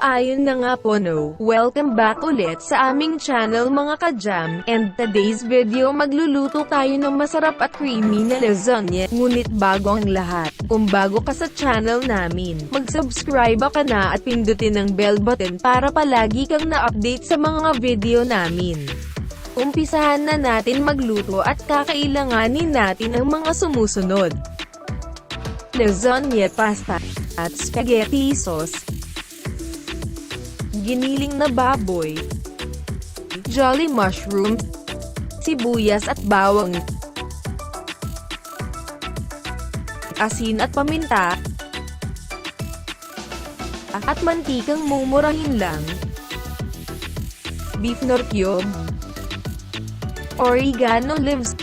ayun na nga po no, welcome back ulit sa aming channel mga ka-jam, and today's video magluluto tayo ng masarap at creamy na lasagna. Ngunit bago ang lahat, kung bago ka sa channel namin, mag-subscribe ka na at pindutin ang bell button para palagi kang na-update sa mga video namin. Umpisahan na natin magluto at kakailanganin natin ang mga sumusunod: lasagna pasta at spaghetti sauce, giniling na baboy, jolly mushroom, sibuyas at bawang, asin at paminta, at mantikang mumurahin lang, beef nor cube, oregano leaves,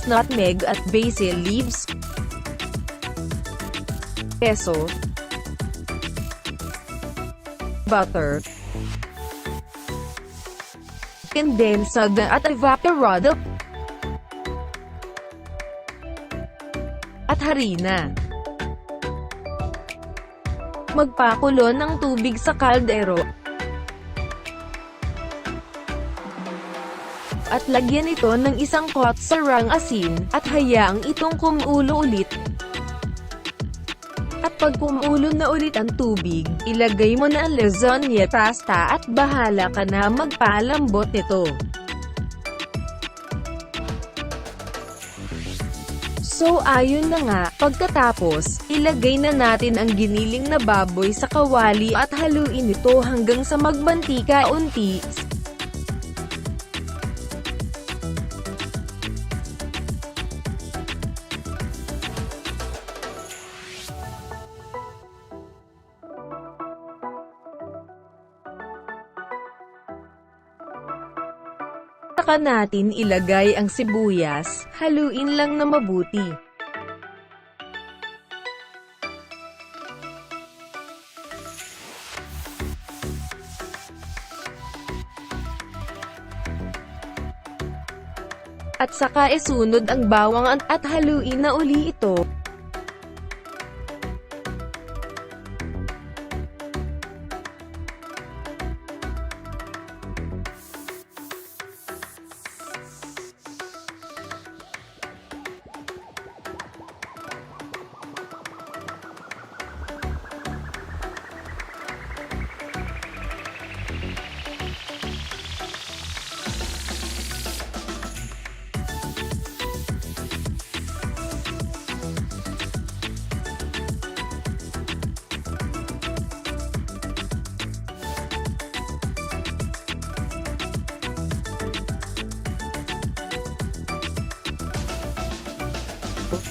nutmeg at basil leaves, queso, butter, condensada at evaporado, at harina. Magpakulo ng tubig sa kaldero at lagyan ito ng isang kutsarang asin, at hayaang itong kumulo ulit. At pag kumulo na ulit ang tubig, ilagay mo na ang lasagna pasta at bahala ka na magpalambot nito. So ayun na nga, pagkatapos, ilagay na natin ang giniling na baboy sa kawali at haluin ito hanggang sa magmantika unti. Saka natin ilagay ang sibuyas, haluin lang na mabuti. At saka isunod ang bawang at haluin na uli ito.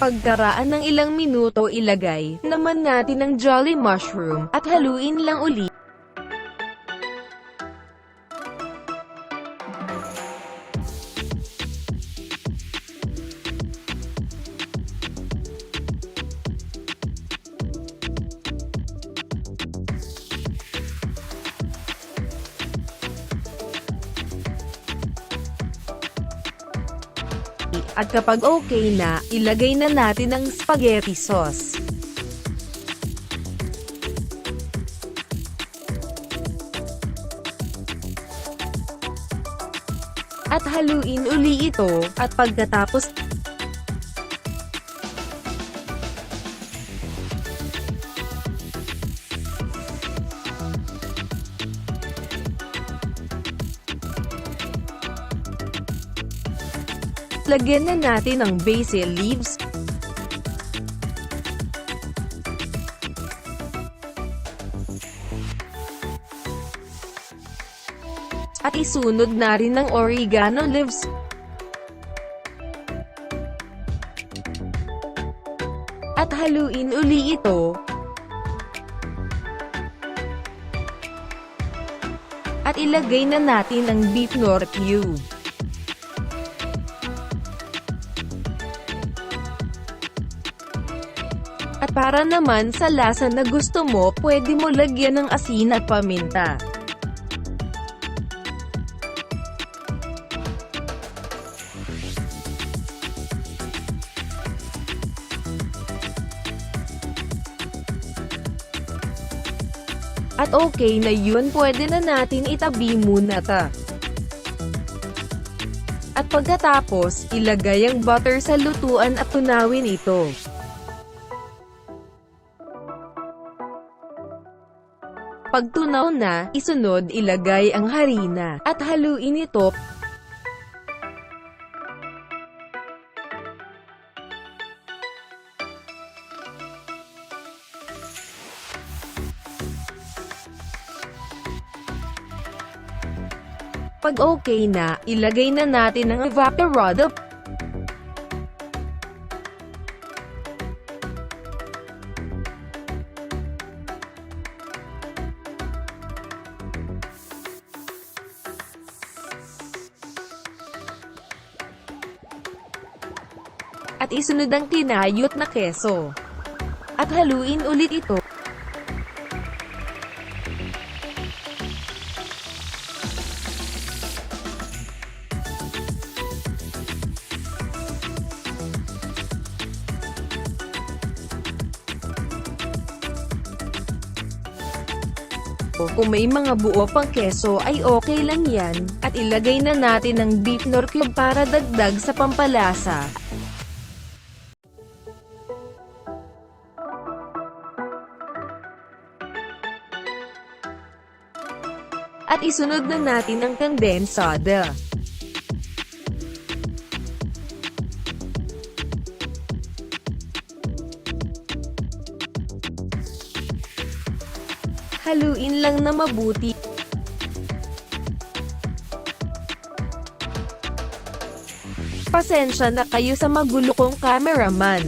Pagkaraan ng ilang minuto, ilagay naman natin ang jolly mushroom, at haluin lang uli. At kapag okay na, ilagay na natin ang spaghetti sauce. At haluin uli ito, at pagkatapos, lagyan na natin ang basil leaves, at isunod na rin ang oregano leaves, at haluin uli ito, at ilagay na natin ang beef nor cube. At para naman sa lasa na gusto mo, pwede mo lagyan ng asin at paminta. At okay na yun, pwede na natin itabi muna ta. At pagkatapos, ilagay ang butter sa lutuan at tunawin ito. Pag tunaw na, isunod ilagay ang harina, at haluin ito. Pag okay na, ilagay na natin ang evaporado. At isunod ang kinayot na keso. At haluin ulit ito. Kung may mga buo pang keso ay okay lang yan, at ilagay na natin ang beef nor cube para dagdag sa pampalasa. At isunod na natin ang kondensada. Haluin lang na mabuti. Pasensya na kayo sa magulo kong cameraman.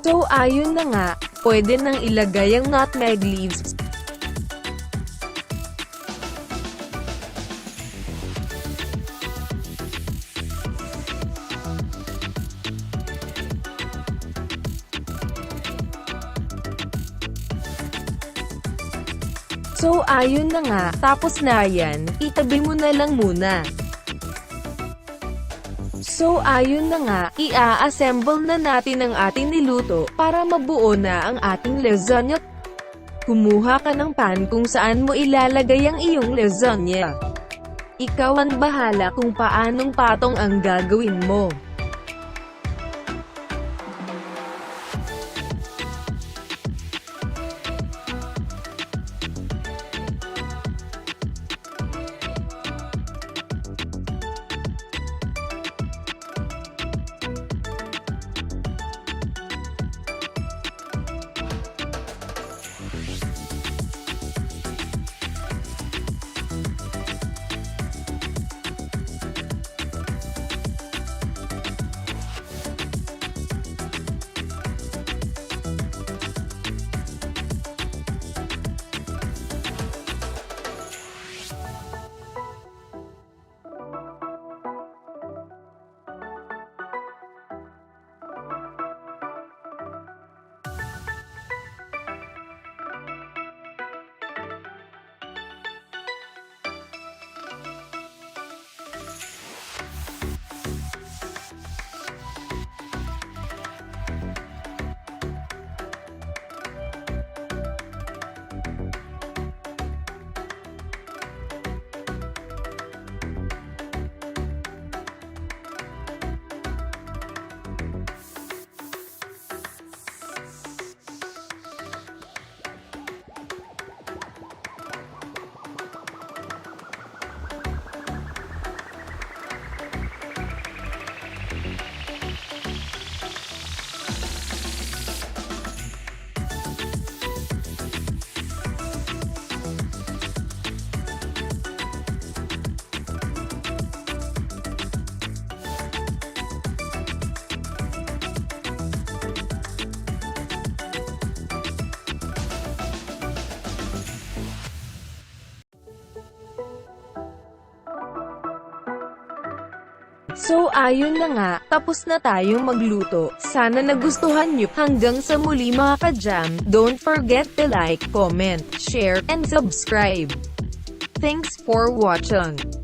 So ayun na nga, pwede nang ilagay ang nutmeg leaves. So ayun na nga, tapos na yan, itabi mo na lang muna. So ayun na nga, i-assemble na natin ang ating niluto, para mabuo na ang ating lasagna. Kumuha ka ng pan kung saan mo ilalagay ang iyong lasagna. Ikaw ang bahala kung paanong patong ang gagawin mo. So ayun na nga, tapos na tayong magluto. Sana nagustuhan nyo. Hanggang sa muli mga ka-jam, don't forget to like, comment, share, and subscribe. Thanks for watching.